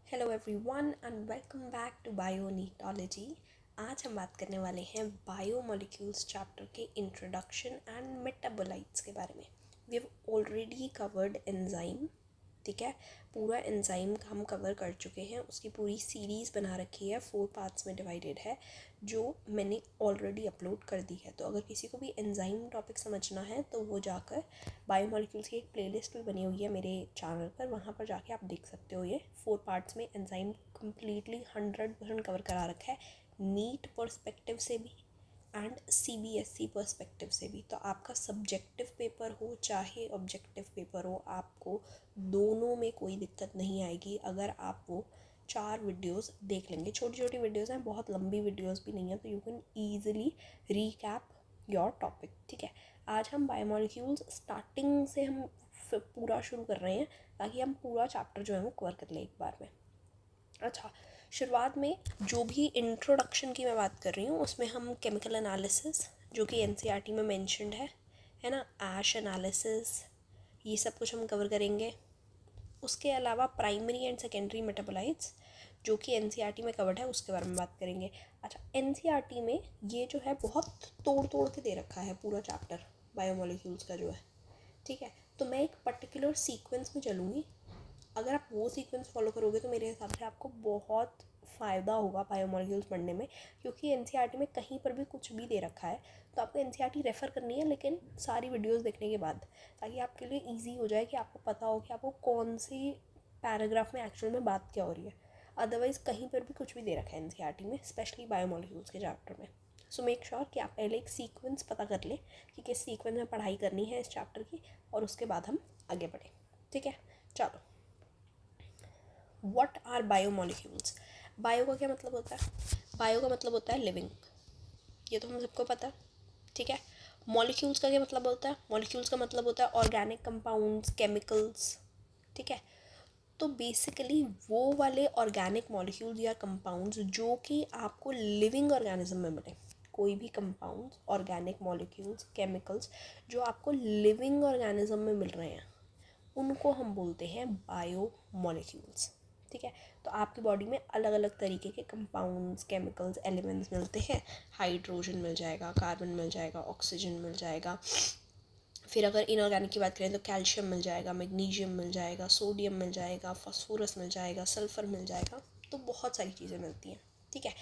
Hello everyone and welcome back to bionitology. आज हम बात करने वाले हैं बायोमोलिक्यूल्स चैप्टर के इंट्रोडक्शन एंड मेटाबोलाइट्स के बारे में। We have already covered enzyme, ठीक है। पूरा एंजाइम का हम कवर कर चुके हैं, उसकी पूरी सीरीज़ बना रखी है, 4 पार्ट्स में डिवाइडेड है, जो मैंने ऑलरेडी अपलोड कर दी है। तो अगर किसी को भी एंजाइम टॉपिक समझना है तो वो जाकर बायोमोलिक्यूल्स की एक प्लेलिस्ट भी बनी हुई है मेरे चैनल पर, वहाँ पर जाके आप देख सकते हो। ये 4 पार्ट्स में एंजाइम कम्प्लीटली 100% कवर करा रखा है, नीट पर्सपेक्टिव से भी एंड CBSE पर्सपेक्टिव से भी। तो आपका सब्जेक्टिव पेपर हो चाहे ऑब्जेक्टिव पेपर हो, आपको दोनों में कोई दिक्कत नहीं आएगी अगर आप वो 4 वीडियोस देख लेंगे। छोटी छोटी वीडियोस हैं, बहुत लंबी वीडियोस भी नहीं है, तो you can easily recap your topic, ठीक है। आज हम बायोमोलिक्यूल्स स्टार्टिंग से हम पूरा शुरू कर रहे हैं ताकि हम पूरा चैप्टर जो है वो कवर कर लें एक बार में। अच्छा, शुरुआत में जो भी इंट्रोडक्शन की मैं बात कर रही हूँ उसमें हम केमिकल एनालिसिस, जो कि NCERT में मेंशन्ड है ना, ऐश एनालिसिस, ये सब कुछ हम कवर करेंगे। उसके अलावा प्राइमरी एंड सेकेंडरी मेटाबोलाइट्स, जो कि NCERT में कवर्ड है, उसके बारे में बात करेंगे। अच्छा, NCERT में ये जो है बहुत तोड़ तोड़ के दे रखा है पूरा चैप्टर बायोमोलिक्यूल्स का जो है, ठीक है। तो मैं एक पर्टिकुलर सीक्वेंस में चलूँगी। अगर आप वो सीक्वेंस फॉलो करोगे तो मेरे हिसाब से आपको बहुत फ़ायदा होगा बायोमोलिक्यूल्स पढ़ने में, क्योंकि NCERT में कहीं पर भी कुछ भी दे रखा है तो आपको NCERT रेफ़र करनी है, लेकिन सारी वीडियोस देखने के बाद, ताकि आपके लिए इजी हो जाए कि आपको पता हो कि आपको कौन सी पैराग्राफ में एक्चुअल में बात क्या हो रही है। अदरवाइज़ कहीं पर भी कुछ भी दे रखा है NCERT में, स्पेशली बायोमोलिक्यूल्स के चैप्टर में। सो मेक श्योर कि आप पहले एक सीक्वेंस पता कर लें कि किस सीक्वेंस में पढ़ाई करनी है इस चैप्टर की, और उसके बाद हम आगे बढ़ें, ठीक है। चलो, व्हाट आर बायोमोलिक्यूल्स। बायो का क्या मतलब होता है? बायो का मतलब होता है लिविंग, ये तो हम सबको पता है, ठीक है। मॉलिक्यूल्स का क्या मतलब होता है? मॉलिक्यूल्स का मतलब होता है ऑर्गेनिक कंपाउंड्स, केमिकल्स, ठीक है। तो बेसिकली वो वाले ऑर्गेनिक मॉलिक्यूल्स या कंपाउंड्स जो कि आपको लिविंग ऑर्गेनिज्म में मिले, कोई भी कंपाउंड्स, ऑर्गेनिक मॉलिक्यूल्स, केमिकल्स जो आपको लिविंग ऑर्गेनिज्म में मिल रहे हैं, उनको हम बोलते हैं बायो मॉलिक्यूल्स, ठीक है। तो आपकी बॉडी में अलग अलग तरीके के कंपाउंड्स, केमिकल्स, एलिमेंट्स मिलते हैं। हाइड्रोजन मिल जाएगा, कार्बन मिल जाएगा, ऑक्सीजन मिल जाएगा। फिर अगर इनऑर्गेनिक की बात करें तो कैल्शियम मिल जाएगा, मैग्नीशियम मिल जाएगा, सोडियम मिल जाएगा, फास्फोरस मिल जाएगा, सल्फ़र मिल जाएगा। तो बहुत सारी चीज़ें मिलती हैं, ठीक है।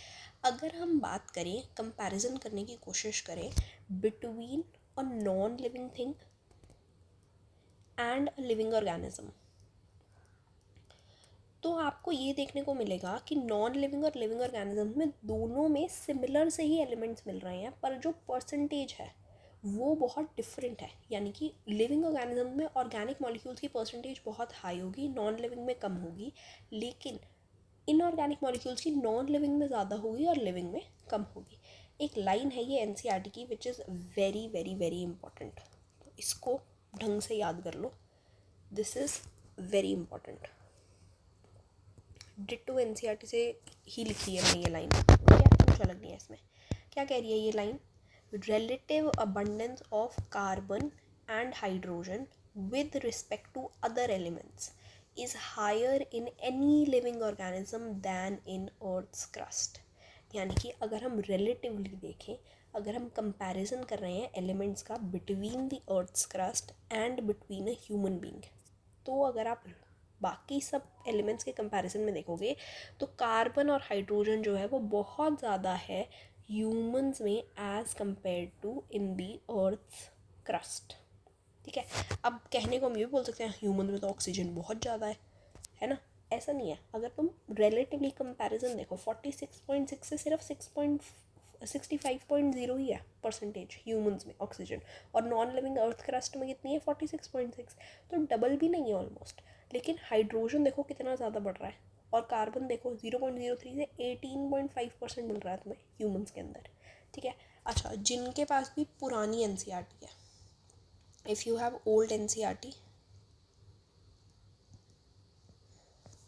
अगर हम बात करें, कंपैरिजन करने की कोशिश करें between a non living thing and a living organism, तो आपको ये देखने को मिलेगा कि नॉन लिविंग और लिविंग ऑर्गेनिज्म में दोनों में सिमिलर से ही एलिमेंट्स मिल रहे हैं, पर जो परसेंटेज है वो बहुत डिफरेंट है। यानी कि लिविंग ऑर्गेनिज्म में ऑर्गेनिक मॉलिक्यूल्स की परसेंटेज बहुत हाई होगी, नॉन लिविंग में कम होगी, लेकिन इनऑर्गेनिक मॉलिक्यूल्स की नॉन लिविंग में ज़्यादा होगी और लिविंग में कम होगी। एक लाइन है ये NCERT की, which is very very very important, तो इसको ढंग से याद कर लो। This is very important, ditto NCERT से ही लिखी है मैंने ये लाइन, क्या कुछ अलग नहीं है इसमें। क्या कह रही है ये line? relative abundance of carbon and hydrogen with respect to other elements is higher in any living organism than in earth's crust। यानी कि अगर हम relatively देखें, अगर हम comparison कर रहे हैं elements का between the earth's crust and between a human being, तो अगर आप बाकी सब एलिमेंट्स के कंपैरिजन में देखोगे तो कार्बन और हाइड्रोजन जो है वो बहुत ज़्यादा है ह्यूमंस में as compare to in the earth crust, ठीक है। अब कहने को हम ये भी बोल सकते हैं ह्यूमन में तो ऑक्सीजन बहुत ज़्यादा है ना, ऐसा नहीं है। अगर तुम रिलेटिवली कंपैरिजन देखो, 46.6 से सिर्फ 65.0 ही है परसेंटेज ह्यूमंस में ऑक्सीजन, और नॉन लिविंग अर्थ क्रस्ट में कितनी है? 46.6, तो डबल भी नहीं है ऑलमोस्ट। लेकिन हाइड्रोजन देखो कितना ज़्यादा बढ़ रहा है, और कार्बन देखो 0.03 से 18.5% मिल रहा है तुम्हें ह्यूमंस के अंदर, ठीक है। अच्छा, जिनके पास भी पुरानी NCERT है, if you have old NCERT,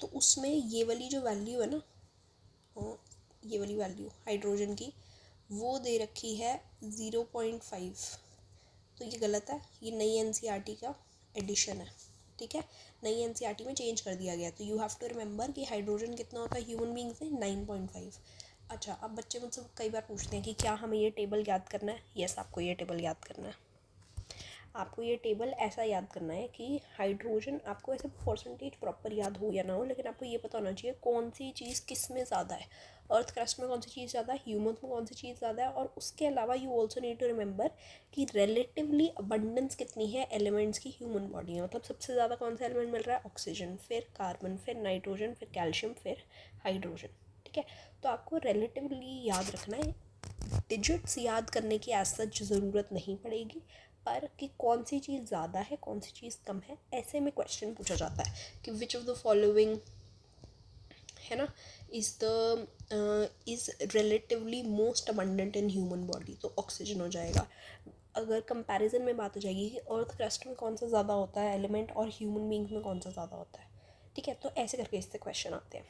तो उसमें ये वाली जो वैल्यू है ना, ये वाली वैल्यू हाइड्रोजन की, वो दे रखी है 0.5, तो ये गलत है, ये नई NCERT का एडिशन है, ठीक है, नई एनसीईआरटी में चेंज कर दिया गया। तो यू हैव टू रिमेंबर कि हाइड्रोजन कितना होता है ह्यूमन बींग्स में, 9.5। अच्छा, अब बच्चे मुझसे कई बार पूछते हैं कि क्या हमें ये टेबल याद करना है। यस, आपको ये टेबल याद करना है। आपको ये टेबल ऐसा याद करना है कि हाइड्रोजन, आपको ऐसे परसेंटेज प्रॉपर याद हो या ना हो, लेकिन आपको ये पता होना चाहिए कौन सी चीज़ किस में ज़्यादा है। अर्थ क्रस्ट में कौन सी चीज़ ज़्यादा है, ह्यूमन्स में कौन सी चीज़ ज़्यादा है, और उसके अलावा you also need to remember कि रिलेटिवली अबंडेंस कितनी है एलिमेंट्स की ह्यूमन बॉडी में। मतलब सबसे ज़्यादा कौन सा एलिमेंट मिल रहा है, ऑक्सीजन, फिर कार्बन, फिर नाइट्रोजन, फिर कैल्शियम, फिर हाइड्रोजन। ठीक है, तो आपको रिलेटिवली याद रखना है। डिजिट्स याद करने की एज सच ज़रूरत नहीं पड़ेगी, पर कि कौन सी चीज़ ज़्यादा है कौन सी चीज़ कम है, ऐसे में क्वेश्चन पूछा जाता है कि विच ऑफ द फॉलोइंग, है ना, is relatively most abundant in human body, तो ऑक्सीजन हो जाएगा। अगर कंपैरिजन में बात हो जाएगी कि अर्थ क्रस्ट में कौन सा ज़्यादा होता है एलिमेंट और ह्यूमन बींग्स में कौन सा ज़्यादा होता है। ठीक है, तो ऐसे करके इससे क्वेश्चन आते हैं।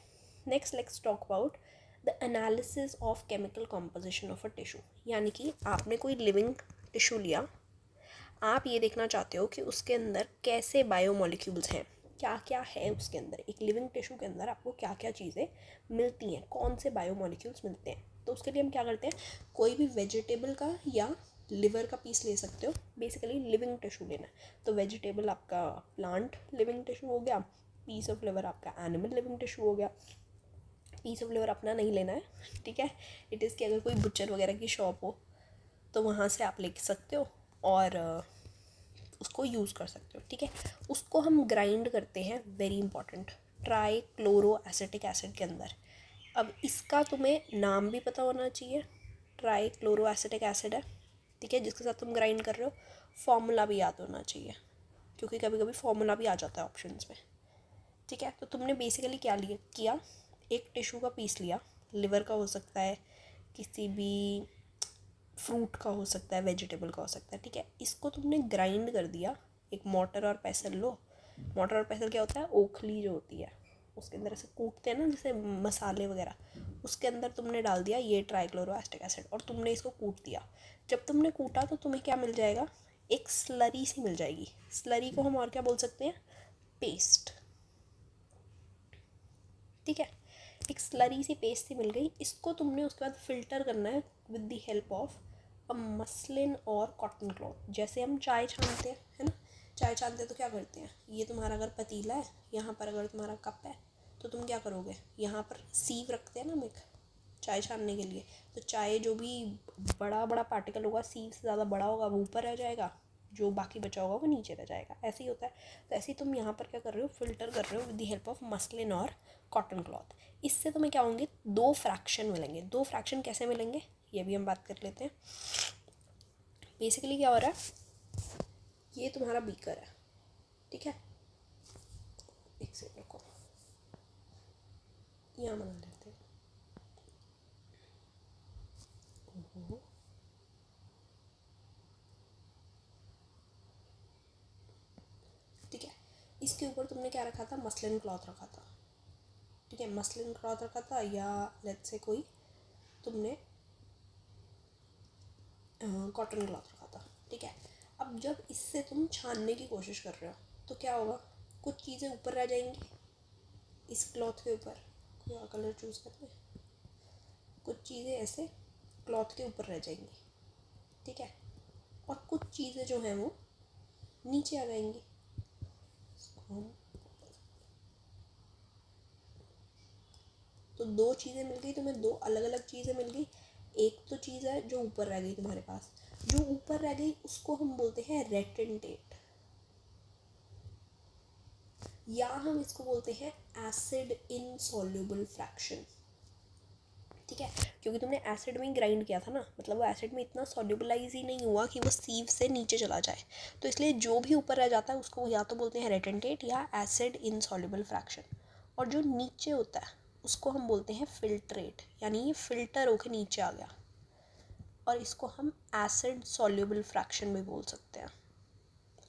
Next let's talk about the analysis of chemical composition of a tissue. यानी कि आपने कोई लिविंग टिश्यू लिया, आप ये देखना चाहते हो कि उसके अंदर कैसे बायोमोलिक्यूल्स हैं, क्या क्या है उसके अंदर। एक लिविंग टिश्यू के अंदर आपको क्या क्या चीज़ें मिलती हैं, कौन से बायोमोलिक्यूल्स मिलते हैं। तो उसके लिए हम क्या करते हैं, कोई भी वेजिटेबल का या लिवर का पीस ले सकते हो। बेसिकली लिविंग टिश्यू लेना है, तो वेजिटेबल आपका प्लांट लिविंग टिश्यू हो गया, पीस ऑफ लिवर आपका एनिमल लिविंग टिश्यू हो गया। पीस ऑफ लिवर अपना नहीं लेना है, ठीक है। इट इज़ कि अगर कोई बुचर वगैरह की शॉप हो तो वहाँ से आप ले सकते हो और उसको यूज़ कर सकते हो। ठीक है, उसको हम ग्राइंड करते हैं, very important, try chloro acetic acid के अंदर। अब इसका तुम्हें नाम भी पता होना चाहिए, ट्राई क्लोरो एसिटिक एसिड है, ठीक है, जिसके साथ तुम ग्राइंड कर रहे हो। फॉर्मूला भी याद होना चाहिए, क्योंकि कभी कभी फॉर्मूला भी आ जाता है ऑप्शंस में। ठीक है, तो तुमने बेसिकली क्या किया, एक टिश्यू का पीस लिया, लिवर का हो सकता है, किसी भी फ्रूट का हो सकता है, वेजिटेबल का हो सकता है। ठीक है, इसको तुमने ग्राइंड कर दिया। एक मोटर और पेसल लो। मोटर और पेसल क्या होता है, ओखली जो होती है उसके अंदर ऐसे कूटते हैं ना, जैसे मसाले वगैरह, उसके अंदर तुमने डाल दिया ये ट्राइक्लोरोएसिटिक एसिड और तुमने इसको कूट दिया। जब तुमने कूटा तो तुम्हें क्या मिल जाएगा, एक स्लरी सी मिल जाएगी। स्लरी को हम और क्या बोल सकते हैं, पेस्ट। ठीक है, एक स्लरी सी पेस्ट सी मिल गई। इसको तुमने उसके बाद फ़िल्टर करना है with the help of a muslin और कॉटन क्लॉथ। जैसे हम चाय छानते हैं, है ना, चाय छानते हैं तो क्या करते हैं, ये तुम्हारा अगर पतीला है, यहाँ पर अगर तुम्हारा कप है, तो तुम क्या करोगे, यहाँ पर सीव रखते हैं ना हम एक चाय छानने के लिए, तो चाय जो भी बड़ा बड़ा पार्टिकल होगा, सीव से ज़्यादा बड़ा होगा, वो ऊपर रह जाएगा, जो बाकी बचा होगा वो नीचे रह जाएगा। ऐसे ही होता है। तो ऐसे ही तुम यहाँ पर क्या कर रहे हो, फ़िल्टर कर रहे हो with the help of muslin और कॉटन क्लॉथ। इससे तुम्हें क्या होंगे, दो फ्रैक्शन मिलेंगे। दो फ्रैक्शन कैसे मिलेंगे ये भी हम बात कर लेते हैं। बेसिकली क्या हो रहा है, ये तुम्हारा बीकर है, ठीक है, एक सेकंड रुको, यहाँ बना लेते हैं। ठीक है, इसके ऊपर तुमने क्या रखा था, मसलिन क्लॉथ रखा था। ठीक है, मसलिन क्लॉथ रखा था, या लेट्स से कोई तुमने कॉटन क्लॉथ रखा था। ठीक है, अब जब इससे तुम छानने की कोशिश कर रहे हो तो क्या होगा, कुछ चीज़ें ऊपर रह जाएंगी इस क्लॉथ के ऊपर। कोई और कलर चूज़ करते हैं, कुछ चीज़ें ऐसे क्लॉथ के ऊपर रह जाएंगी। ठीक है, और कुछ चीज़ें जो हैं वो नीचे आ जाएंगी। तो दो चीज़ें मिल गई तुम्हें, दो अलग अलग चीज़ें मिल गई। एक तो चीज़ है जो ऊपर रह गई तुम्हारे पास, जो ऊपर रह गई उसको हम बोलते हैं रेटेंटेट, या हम इसको बोलते हैं एसिड इनसॉल्युबल फ्रैक्शन। ठीक है, क्योंकि तुमने एसिड में ही ग्राइंड किया था ना, मतलब वो एसिड में इतना सॉल्युबलाइज ही नहीं हुआ कि वो सीव से नीचे चला जाए। तो इसलिए जो भी ऊपर रह जाता है उसको या तो बोलते हैं रेटेंटेट या एसिड इनसॉल्युबल फ्रैक्शन, और जो नीचे होता है उसको हम बोलते हैं फिल्ट्रेट, यानी ये फिल्टर होकर नीचे आ गया। और इसको हम एसिड सॉल्युबल फ्रैक्शन भी बोल सकते हैं।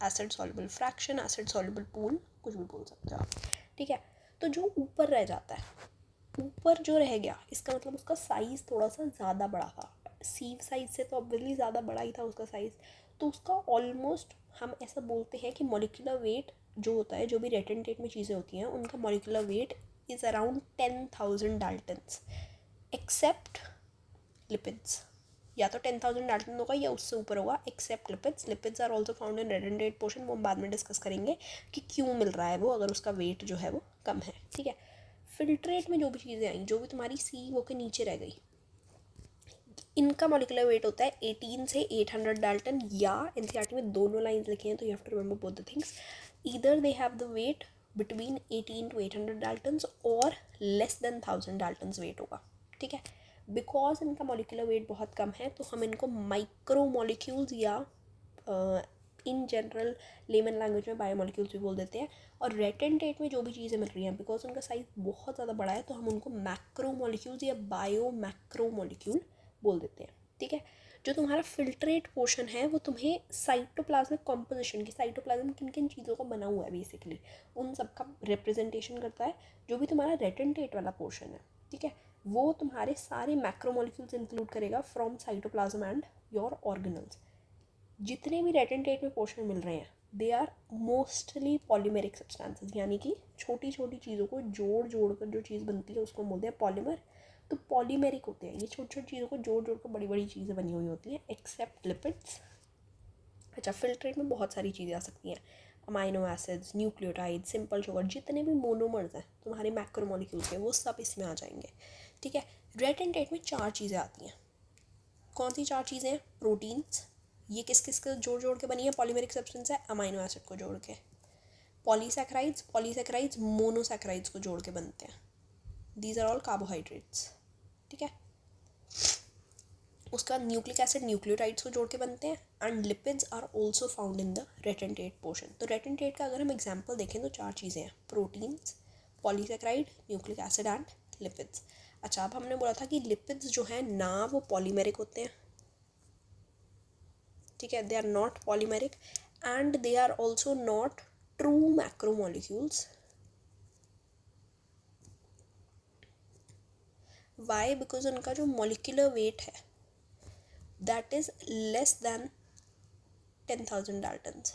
Acid soluble fraction, acid soluble pool, कुछ भी बोल सकते हो आप। ठीक है, तो जो ऊपर रह जाता है, ऊपर जो रह गया, इसका मतलब उसका साइज़ थोड़ा सा ज़्यादा बड़ा था। सीव साइज से तो ऑब्वियसली ज़्यादा बड़ा ही था उसका साइज़। तो उसका ऑलमोस्ट हम ऐसा बोलते हैं कि मॉलिक्यूलर वेट जो होता है, जो भी रेटेंटेट में चीज़ें होती हैं, उनका molecular weight is around 10,000 daltons, except lipids. या तो 10,000 डाल्टन होगा या उससे ऊपर होगा, except lipids. Lipids are also found in retentate portion, वो हम बाद में डिस्कस करेंगे कि क्यों मिल रहा है वो, अगर उसका वेट जो है वो कम है, ठीक है। फिल्ट्रेट में जो भी चीज़ें आई, जो भी तुम्हारी सी वो के नीचे रह गई, इनका मॉलिक्यूलर वेट होता है 18 से 800 डाल्टन, या एनसीईआरटी में दोनों लाइंस लिखे हैं तो you have to remember both the things. Either they have the weight between 18 to 800 daltons और लेस देन 1000 डाल्टन्स वेट होगा, ठीक है। बिकॉज इनका मॉलिक्यूलर वेट बहुत कम है तो हम इनको माइक्रो मॉलिक्यूल्स या इन जनरल लेमन लैंग्वेज में बायोमोलिक्यूल्स भी बोल देते हैं। और रेटेंटेट में जो भी चीज़ें मिल रही हैं, बिकॉज उनका साइज बहुत ज़्यादा बड़ा है, तो हम उनको मैक्रो मॉलिक्यूल्स या बायो मैक्रो मॉलिक्यूल बोल देते हैं, ठीक है। जो तुम्हारा फिल्ट्रेट पोर्शन है वो तुम्हें साइटोप्लाज्मिक कॉम्पोजिशन की, साइटोप्लाज्म किन किन चीज़ों का बना हुआ है बेसिकली, उन सब का रिप्रेजेंटेशन करता है। जो भी तुम्हारा रेटेंटेट वाला पोर्शन है, ठीक है, वो तुम्हारे सारे मैक्रोमोलिक्यूल्स इंक्लूड करेगा from cytoplasm and your organelles. जितने भी रेटेंटेट में पोर्शन मिल रहे हैं they are mostly polymeric substances, यानी कि छोटी छोटी चीज़ों को जोड़ कर जो चीज़ बनती है उसको बोलते हैं पॉलीमर। तो पॉलीमेरिक होते हैं ये, छोटी छोटी चीज़ों को जोड़ कर बड़ी बड़ी चीज़ें बनी हुई होती हैं, एक्सेप्ट लिपिड्स। अच्छा, फिल्ट्रेट में बहुत सारी चीज़ें आ सकती हैं, amino acids, nucleotide, simple sugar, जितने भी मोनोमर्स हैं तुम्हारे मैक्रोमोलिक्यूल्स के, वो सब इसमें आ जाएंगे, ठीक है। रेटेंटेट में 4 चीज़ें आती हैं। कौन सी 4 चीज़ें हैं? प्रोटीन्स, ये किस किस को जोड़ के बनी है, पॉलीमेरिक सब्सटेंस है, अमाइनो एसिड को जोड़ के। पॉलीसैकेराइड्स मोनोसैकेराइड्स को जोड़ के बनते हैं, दीज आर ऑल कार्बोहाइड्रेट्स, ठीक है। उसके बाद न्यूक्लिक एसिड न्यूक्लियोटाइड्स को जोड़ के बनते हैं, and lipids are also found in the retentate portion. तो रेटेंटेट का अगर हम एग्जाम्पल देखें तो 4 चीज़ें हैं, proteins, polysaccharide, nucleic acid and lipids. अच्छा, अब हमने बोला था कि लिपिड्स जो है ना वो पॉलीमेरिक होते हैं, ठीक है, they are not polymeric and they are also not true macromolecules. Why? Because उनका जो मॉलिक्यूलर वेट है that is less than 10,000 daltons.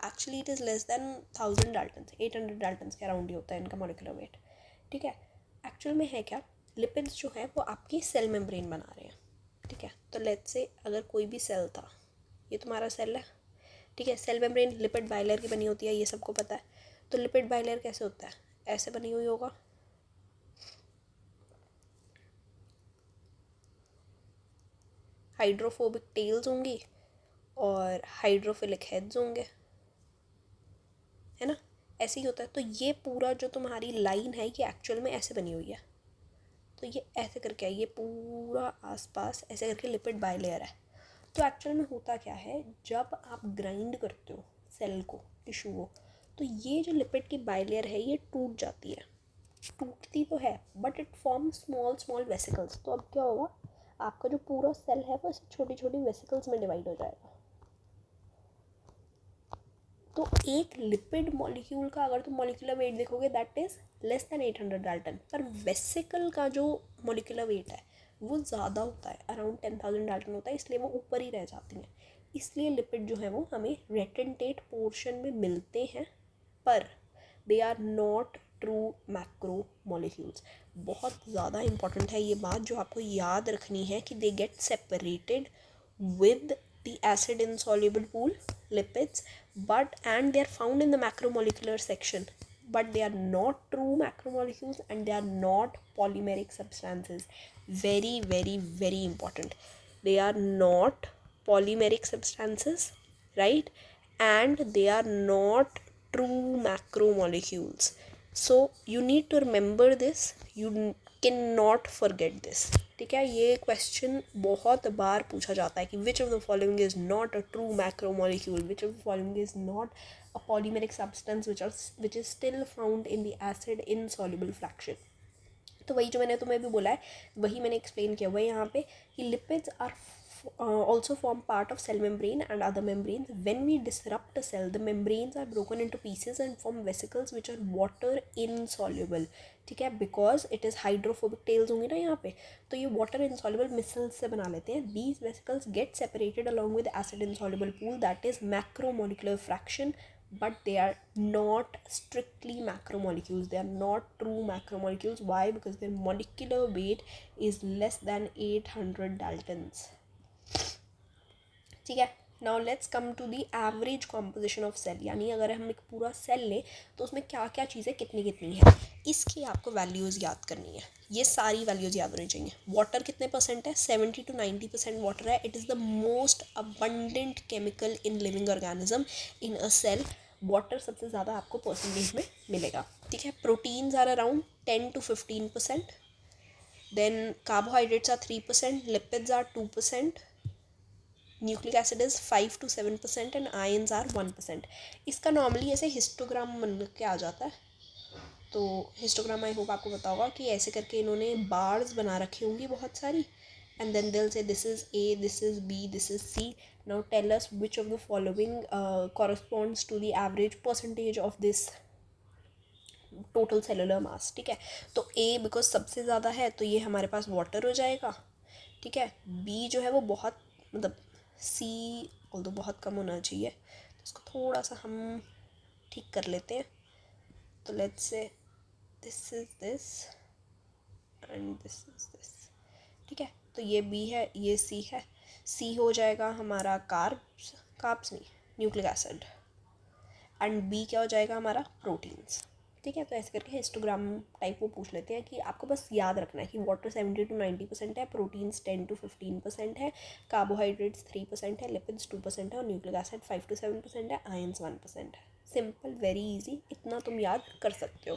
Actually it is less than 1000 daltons, 800 daltons के अराउंड ही होता है इनका मॉलिक्यूलर वेट, ठीक है। एक्चुअल में है क्या, लिपिड्स जो है वो आपकी सेल मेम्ब्रेन बना रहे हैं, ठीक है। तो लेट्स से अगर कोई भी सेल था, ये तुम्हारा सेल है, ठीक है, सेल मेम्ब्रेन लिपिड बाइलेयर की बनी होती है, ये सबको पता है। तो लिपिड बाइलेयर कैसे होता है? ऐसे बनी हुई होगा, हाइड्रोफोबिक टेल्स होंगी और हाइड्रोफिलिक हेड्स होंगे, है ना, ऐसे ही होता है। तो ये पूरा जो तुम्हारी लाइन है ये एक्चुअल में ऐसे बनी हुई है, तो ये ऐसे करके है, ये पूरा आसपास ऐसे करके लिपिड बाइलेयर है। तो एक्चुअल में होता क्या है, जब आप ग्राइंड करते हो सेल को, टिश्यू को, तो ये जो लिपिड की बाइलेयर है ये टूट जाती है, टूटती तो है but it form small small vesicles. तो अब क्या होगा, आपका जो पूरा सेल है वो ऐसे छोटी छोटी वेसिकल्स में डिवाइड हो जाएगा। तो एक लिपिड मॉलिक्यूल का अगर तुम मॉलिक्यूलर वेट देखोगे that is less then 800 Dalton, पर वेसिकल का जो मॉलिक्यूलर वेट है वो ज़्यादा होता है, अराउंड 10,000 डाल्टन होता है, इसलिए वो ऊपर ही रह जाती हैं। इसलिए लिपिड जो है वो हमें रेटेंटेट पोर्शन में मिलते हैं, पर they are not true macromolecules. बहुत ज़्यादा इंपॉर्टेंट है ये बात जो आपको याद रखनी है कि they get separated with the acid insoluble pool lipids, but and they are found in the macromolecular section, but they are not true macromolecules and they are not polymeric substances. Very very very important, they are not polymeric substances, right, and they are not true macromolecules. So you need to remember this, you can not forget this, ठीक है। ये question बहुत बार पूछा जाता है कि विच of the following is not a true macromolecule, which of the following is not a polymeric substance which is still found in the acid insoluble fraction. तो वही जो मैंने तुम्हें भी बोला है वही मैंने एक्सप्लेन किया हुआ है यहाँ पे कि lipids are also form part of cell membrane and other membranes. When we disrupt a cell, the membranes are broken into pieces and form vesicles which are water insoluble, ठीक है, because it is hydrophobic tails होंगी ना यहाँ पे, तो ये water insoluble micells से बना लेते हैं. These vesicles get separated along with acid insoluble pool, that is macromolecular fraction, but they are not strictly macromolecules. They are not true macromolecules. Why? Because their molecular weight is less than 800 daltons. ठीक है. Now let's come to the average composition of cell, यानी अगर हम एक पूरा cell लें तो उसमें क्या क्या चीज़ें कितनी कितनी है, इसकी आपको वैल्यूज़ याद करनी है. ये सारी वैल्यूज़ याद होनी चाहिए. वाटर कितने परसेंट है? 70 to 90% वाटर है. It is the most abundant chemical in living organism. In a cell water सबसे ज़्यादा आपको परसेंटेज में मिलेगा. ठीक है. Proteins are around 10 to 15%. Then carbohydrates are 3%, lipids are 2%, nucleic acid is 5 to 7% and ions are 1%. इसका normally ऐसे histogram बन के आ जाता है. तो हिस्टोग्राम आई होप आपको पता होगा कि ऐसे करके इन्होंने बार्स बना रखी होंगी बहुत सारी, एंड देन दिल से this is A, this is B, this is C. Now tell us which of the following corresponds to the average percentage of this total cellular mass. ठीक है. तो ए बिकॉज सबसे ज़्यादा है तो ये हमारे पास वाटर हो जाएगा. ठीक है. बी जो है वो बहुत मतलब सी ऑल्दो बहुत कम होना चाहिए, तो इसको थोड़ा सा हम ठीक कर लेते हैं. तो let's say this is this and this is this. ठीक है. तो ये बी है, ये सी है. सी हो जाएगा हमारा कार्ब्स नहीं, न्यूक्लिक एसिड. एंड बी क्या हो जाएगा हमारा? प्रोटीन्स. ठीक है. तो ऐसे करके हिस्टोग्राम टाइप वो पूछ लेते हैं कि आपको बस याद रखना है कि वाटर 70 to 90% है, प्रोटीन्स 10 to 15% है, कार्बोहाइड्रेट्स 3% है, लिपिड्स 2% है और न्यूक्लिक एसिड 5 to 7% है, आयंस 1% है. Simple, very easy. इतना तुम याद कर सकते हो.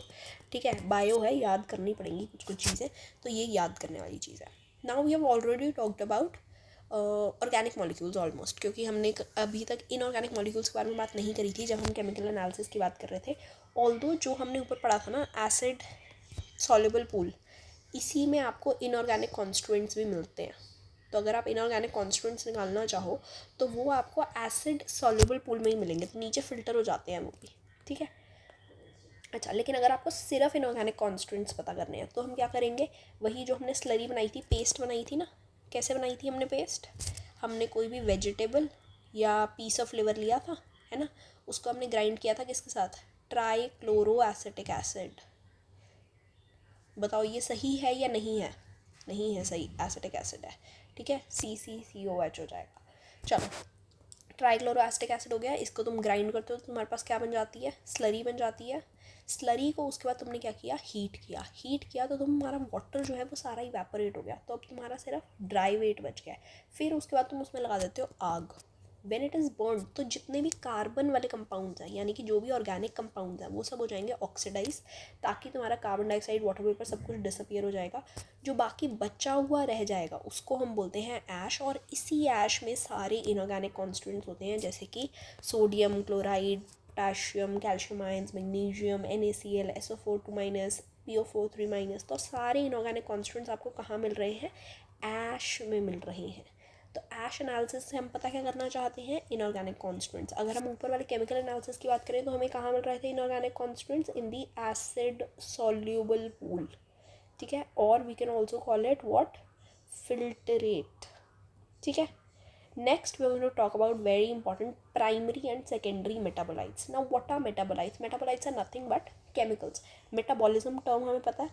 ठीक है. बायो है, याद करनी पड़ेंगी कुछ कुछ चीज़ें, तो ये याद करने वाली चीज़ है. Now we have already talked about organic molecules almost, क्योंकि हमने अभी तक इनऑर्गेनिक मॉलिक्यूल्स के बारे में बात नहीं करी थी जब हम केमिकल एनालिसिस की बात कर रहे थे. ऑल्दो जो हमने ऊपर पढ़ा था ना एसिड सॉल्युबल पूल, इसी में आपको इनऑर्गेनिक कॉन्स्टिट्यूएंट्स भी मिलते हैं. तो अगर आप इनऑर्गेनिक कॉन्स्टिट्यूएंट्स निकालना चाहो तो वो आपको एसिड सॉल्युबल पूल में ही मिलेंगे. तो नीचे फिल्टर हो जाते हैं वो भी. ठीक है. अच्छा, लेकिन अगर आपको सिर्फ इनऑर्गेनिक कॉन्स्टिट्यूएंट्स पता करने हैं तो हम क्या करेंगे, वही जो हमने स्लरी बनाई थी, पेस्ट बनाई थी ना. कैसे बनाई थी हमने पेस्ट? हमने कोई भी वेजिटेबल या पीस ऑफ लिवर लिया था, है ना, उसको हमने ग्राइंड किया था किसके साथ? Trichloro acetic acid. बताओ ये सही है या नहीं है? नहीं है सही, एसिटिक एसिड है. ठीक है. CCCOH हो जाएगा. चलो, ट्राइक्लोरो एसिटिक एसिड हो गया. इसको तुम ग्राइंड करते हो तो तुम्हारे पास क्या बन जाती है? स्लरी बन जाती है. स्लरी को उसके बाद तुमने क्या किया? हीट किया तो तुम्हारा वाटर जो है वो सारा इवेपोरेट हो गया. तो अब तुम्हारा सिर्फ ड्राई वेट बच गया है. फिर उसके बाद तुम उसमें लगा देते हो आग. व्हेन इट इज़ बर्न तो जितने भी कार्बन वाले कंपाउंड्स हैं, यानी कि जो भी ऑर्गेनिक कंपाउंड्स हैं, वो सब हो जाएंगे ऑक्सीडाइज, ताकि तुम्हारा कार्बन डाइऑक्साइड, वाटर वेपर सब कुछ डिसअपियर हो जाएगा. जो बाकी बचा हुआ रह जाएगा उसको हम बोलते हैं ऐश. और इसी ऐश में सारे इनऑर्गेनिक कॉन्स्टिट्यूएंट्स होते हैं, जैसे कि sodium chloride, potassium, calcium ions, magnesium, NaCl, SO4 2-, PO4 3-. तो सारे इनऑर्गेनिक कॉन्स्टिट्यूएंट्स आपको कहाँ मिल रहे हैं? ऐश में मिल रहे हैं. तो ऐश एनालिसिस से हम पता क्या करना चाहते हैं? Inorganic constituents. अगर हम ऊपर वाले केमिकल एनालिसिस की बात करें तो हमें कहाँ मिल रहे थे inorganic constituents? In the acid soluble pool. ठीक है. और we can also call it what? Filtrate. ठीक है. Next we are going to talk about very important primary and secondary metabolites. Now what are metabolites? Metabolites are nothing but chemicals. Metabolism term हमें पता है,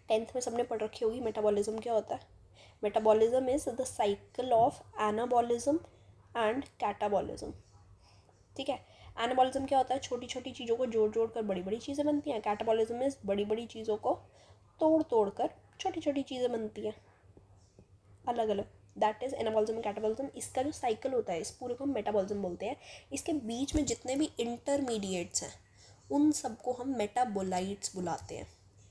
10th में सबने पढ़ रखी होगी. मेटाबॉलिज्म क्या होता है? Metabolism is the cycle of anabolism and catabolism. ठीक है. एनाबॉलिज्म क्या होता है? छोटी छोटी चीज़ों को जोड़ जोड़ कर बड़ी बड़ी चीज़ें बनती हैं. कैटाबॉलिज्म इज बड़ी बड़ी चीज़ों को तोड़ तोड़ कर छोटी छोटी चीज़ें बनती हैं अलग अलग. That is anabolism, catabolism. इसका जो साइकिल होता है इस पूरे को हम मेटाबॉलिज्म बोलते हैं. इसके बीच में जितने भी इंटरमीडिएट्स हैं उन सबको हम मेटाबोलाइट्स बुलाते हैं.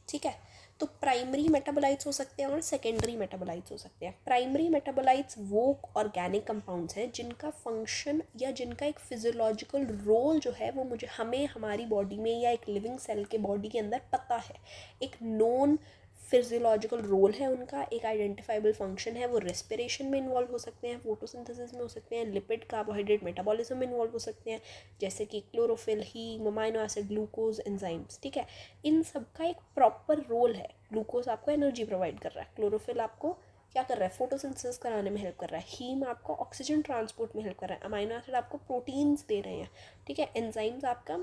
ठीक है. तो प्राइमरी मेटाबोलाइट्स हो सकते हैं और सेकेंडरी मेटाबोलाइट्स हो सकते हैं. प्राइमरी मेटाबोलाइट्स वो ऑर्गेनिक कंपाउंड्स हैं जिनका फंक्शन या जिनका एक फिजियोलॉजिकल रोल जो है वो हमें हमारी बॉडी में या एक लिविंग सेल के बॉडी के अंदर पता है. एक नोन फिजियोलॉजिकल रोल है उनका, एक आइडेंटिफाइबल फंक्शन है. वो रेस्पिरेशन में इन्वॉल्व हो सकते हैं, फोटोसिंथेसिस में हो सकते हैं, लिपिड कार्बोहाइड्रेट मेटाबॉलिज्म में इन्वॉल्व हो सकते हैं, जैसे कि chlorophyll, heme, amino acid, glucose, enzymes. ठीक है. इन सब का एक प्रॉपर रोल है. ग्लूकोज आपको एनर्जी प्रोवाइड कर रहा है, क्लोरोफिल आपको क्या कर रहा है, फोटोसिंथेसिस कराने में हेल्प कर रहा है, हीम आपको ऑक्सीजन ट्रांसपोर्ट में हेल्प कर रहा है, अमाइनो एसिड आपको प्रोटीन्स दे रहे हैं, ठीक है, एंजाइम्स आपका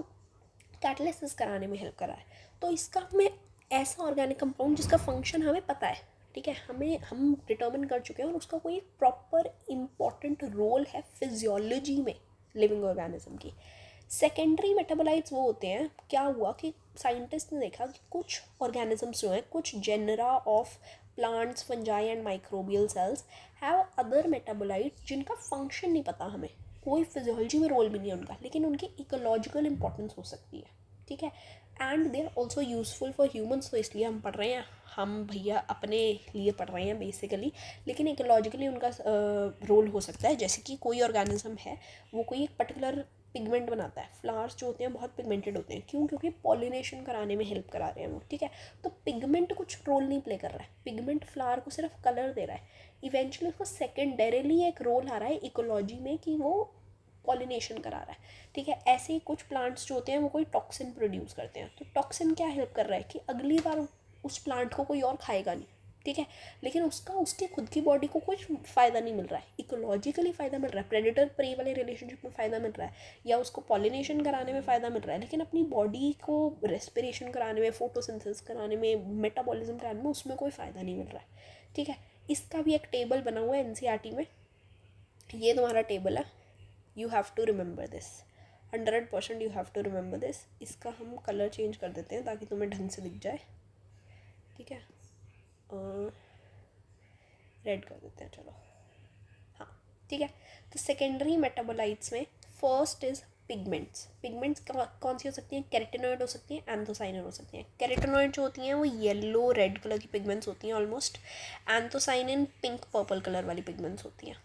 कैटलिसिस कराने में हेल्प कर रहा है। तो इसका हमें ऐसा ऑर्गेनिक कंपाउंड जिसका फंक्शन हमें पता है, ठीक है, हम डिटर्मिन कर चुके हैं और उसका कोई एक प्रॉपर इम्पॉर्टेंट रोल है फिजियोलॉजी में लिविंग ऑर्गेनिज्म की। सेकेंडरी मेटाबोलाइट्स वो होते हैं, क्या हुआ कि साइंटिस्ट ने देखा कि कुछ ऑर्गेनिजम्स जो हैं, कुछ genera of plants, fungi and microbial cells have other metabolites जिनका फंक्शन नहीं पता हमें, कोई फिजियोलॉजी में रोल भी नहीं है उनका, लेकिन उनकी इकोलॉजिकल इंपॉर्टेंस हो सकती है, ठीक है, and they are also useful for humans. तो इसलिए हम पढ़ रहे हैं, हम भैया अपने लिए पढ़ रहे हैं बेसिकली, लेकिन इकोलॉजिकली उनका रोल हो सकता है। जैसे कि कोई ऑर्गेनिज्म है, वो कोई एक पर्टिकुलर पिगमेंट बनाता है, फ्लावर्स जो होते हैं बहुत पिगमेंटेड होते हैं, क्यों, क्योंकि पॉलिनेशन कराने में हेल्प करा रहे हैं वो, ठीक है। तो पिगमेंट कुछ रोल नहीं प्ले कर रहा है, पिगमेंट फ्लावर को सिर्फ कलर दे रहा है, इवेंचुअली उसको सेकेंडरीली एक रोल आ रहा है इकोलॉजी में कि वो पॉलिनेशन करा रहा है, ठीक है। ऐसे ही कुछ प्लांट्स जो होते हैं वो कोई टॉक्सिन प्रोड्यूस करते हैं, तो टॉक्सिन क्या हेल्प कर रहा है कि अगली बार उस प्लांट को कोई और खाएगा नहीं, ठीक है, लेकिन उसका उसकी खुद की बॉडी को कुछ फ़ायदा नहीं मिल रहा है, इकोलॉजिकली फ़ायदा मिल रहा है, प्रेडेटर प्रे वाले रिलेशनशिप में फ़ायदा मिल रहा है, या उसको पॉलिनेशन कराने में फ़ायदा मिल रहा है, लेकिन अपनी बॉडी को रेस्पिरेशन कराने में, फोटोसिंथेसिस कराने में, मेटाबॉलिज्म कराने में उसमें कोई फ़ायदा नहीं मिल रहा है, ठीक है। इसका भी एक टेबल बना हुआ है एनसीईआरटी में, ये तुम्हारा टेबल है, you have to remember this, 100% you have to remember this. इसका हम कलर चेंज कर देते हैं ताकि तुम्हें ढंग से दिख जाए, ठीक है, रेड कर देते हैं, चलो, हाँ, ठीक है। तो सेकेंडरी मेटाबोलाइट्स में फर्स्ट इज पिगमेंट्स। पिगमेंट्स कौन सी हो सकती हैं, कैरोटीनॉइड हो सकती हैं, एंथोसाइनिन हो सकती हैं। कैरोटीनॉइड जो होती हैं वो येलो रेड कलर की पिगमेंट्स होती हैं almost, anthocyanin pink purple colour वाली पिगमेंट्स होती हैं,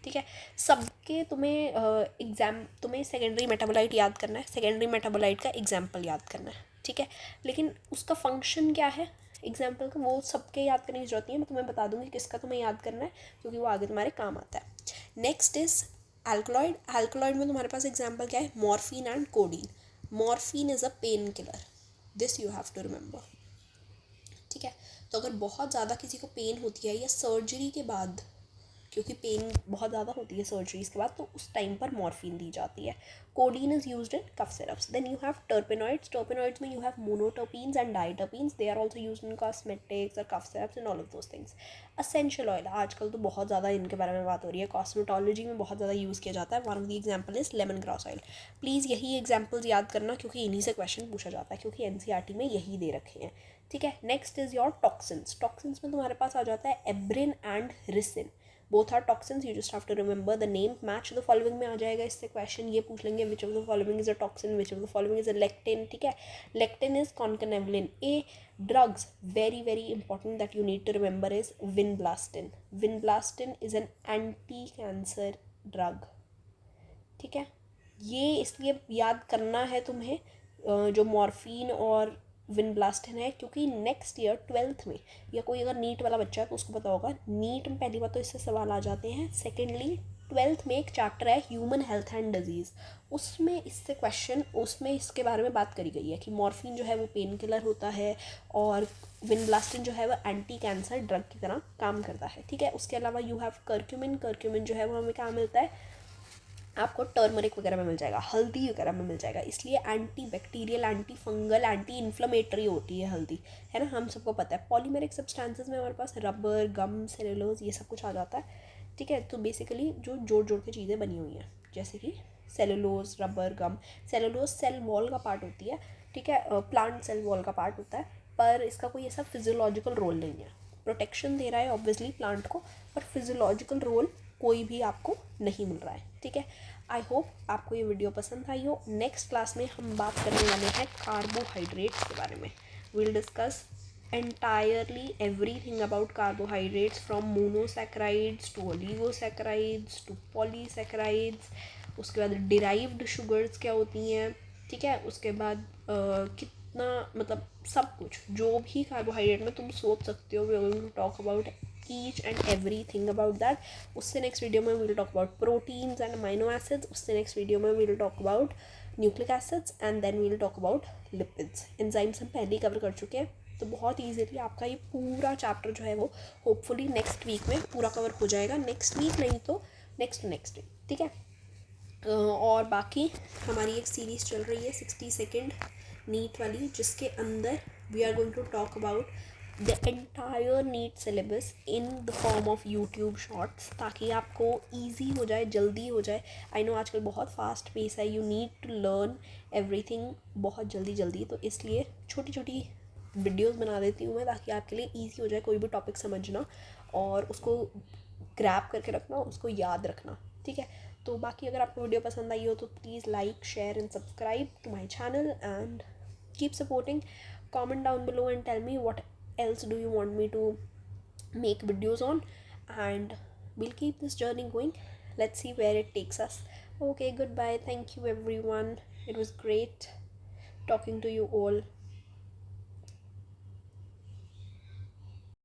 ठीक है। सबके तुम्हें सेकेंडरी मेटाबोलाइट याद करना है, सेकेंडरी मेटाबोलाइट का एग्जाम्पल याद करना है, ठीक है, लेकिन उसका फंक्शन क्या है एग्जाम्पल का, वो सबके याद करने की जरूरत नहीं है, मैं तुम्हें बता दूंगी किसका तुम्हें याद करना है, क्योंकि वो आगे तुम्हारे काम आता है। Next is alkaloid. एल्कलॉइड में तुम्हारे पास एग्जाम्पल क्या है, morphine and codeine. Morphine is a painkiller, this you have to remember, ठीक है। तो अगर बहुत ज़्यादा किसी को पेन होती है या सर्जरी के बाद, क्योंकि पेन बहुत ज़्यादा होती है सर्जरीज के बाद, तो उस टाइम पर मॉर्फिन दी जाती है। Codeine is used in cough syrups. Then you have terpenoids. Terpenoids में you have monoterpenes and diterpenes, they are also used in cosmetics और cough syrups and all of those things. Essential oil, आजकल तो बहुत ज़्यादा इनके बारे में बात हो रही है, कॉस्मेटोलॉजी में बहुत ज़्यादा यूज़ किया जाता है। One of the example is lemon grass oil. Please यही एग्जाम्पल्स याद करना, क्योंकि इन्हीं से क्वेश्चन पूछा जाता है, क्योंकि एनसीईआरटी में यही दे रखे हैं, ठीक है। Next is your toxins. Toxins में तुम्हारे पास आ जाता है abrin and ricin, both are toxins, you just have to remember the name. Match the following में आ जाएगा इससे क्वेश्चन, ये पूछ लेंगे which of the following is a toxin, which of the following is a lectin, ठीक है। Lectin is concanavalin. A drugs very very important that you need to remember is vinblastine. Vinblastine is an anti cancer drug, ठीक है। ये इसलिए याद करना है तुम्हें जो मॉर्फिन और विनब्लास्टिन है, क्योंकि नेक्स्ट ईयर 12th में, या कोई अगर नीट वाला बच्चा है तो उसको पता होगा, नीट में पहली बार तो इससे सवाल आ जाते हैं। सेकेंडली 12th में एक चैप्टर है ह्यूमन हेल्थ एंड डिजीज़, उसमें इससे क्वेश्चन, उसमें इसके बारे में बात करी गई है कि मॉर्फिन जो है वो पेन किलर होता है और विनब्लास्टिन जो है वो एंटी कैंसर ड्रग की तरह काम करता है, ठीक है। उसके अलावा यू हैव कर्क्यूमिन। कर्क्यूमिन जो है वो हमें क्या मिलता है, आपको टर्मरिक वगैरह में मिल जाएगा, हल्दी वगैरह में मिल जाएगा, इसलिए anti bacterial, anti fungal, anti inflammatory होती है हल्दी, है ना, हम सबको पता है। पॉलीमेरिक सब्सटेंसेस में हमारे पास रबर, गम, सेलुलोज, ये सब कुछ आ जाता है, ठीक है। तो बेसिकली जो जोड़ जोड़ के चीज़ें बनी हुई हैं, जैसे कि सेलुलोज, रबर, गम। सेलुलोज सेल वॉल का पार्ट होती है, ठीक है, प्लांट सेल वॉल का पार्ट होता है, पर इसका कोई ऐसा फिजियोलॉजिकल रोल नहीं है। प्रोटेक्शन दे रहा है ऑब्वियसली प्लांट को, पर फिजियोलॉजिकल रोल कोई भी आपको नहीं मिल रहा है, ठीक है। आई होप आपको ये वीडियो पसंद आई हो। नेक्स्ट क्लास में हम बात करने वाले हैं कार्बोहाइड्रेट्स के बारे में। Will discuss entirely everything about carbohydrates from monosaccharides to oligosaccharides to polysaccharides। उसके बाद डिराइव्ड शुगर्स क्या होती हैं, ठीक है। उसके बाद कितना, मतलब सब कुछ जो भी कार्बोहाइड्रेट में तुम सोच सकते हो, we are going to talk about each and every thing about that. उससे नेक्स्ट वीडियो में we'll talk about proteins and amino acids. उससे नेक्स्ट वीडियो में we'll talk about nucleic acids and then we will talk about lipids. Enzymes हम पहले ही cover कर चुके हैं, तो बहुत ईजिली आपका ये पूरा चैप्टर जो है वो होपफुली नेक्स्ट वीक में पूरा कवर हो जाएगा. नेक्स्ट वीक नहीं तो नेक्स्ट वीक, ठीक है. और बाकी हमारी एक सीरीज़ चल रही है 60 सेकेंड नीट वाली, जिसके अंदर we are going to talk about the entire NEET syllabus in the form of YouTube shorts, ताकि आपको ईजी हो जाए, जल्दी हो जाए. आई नो आजकल बहुत फास्ट पेस है, you need to learn everything बहुत जल्दी, तो इसलिए छोटी छोटी वीडियोस बना देती हूँ मैं, ताकि आपके लिए ईजी हो जाए कोई भी टॉपिक समझना और उसको ग्रैब करके रखना, उसको याद रखना, ठीक है. तो बाकी अगर आपको वीडियो पसंद आई हो तो please like, share and subscribe to my channel and keep supporting. Comment down below and tell me what else do you want me to make videos on, and we'll keep this journey going. Let's see where it takes us. Okay, goodbye. Thank you everyone. It was great talking to you all.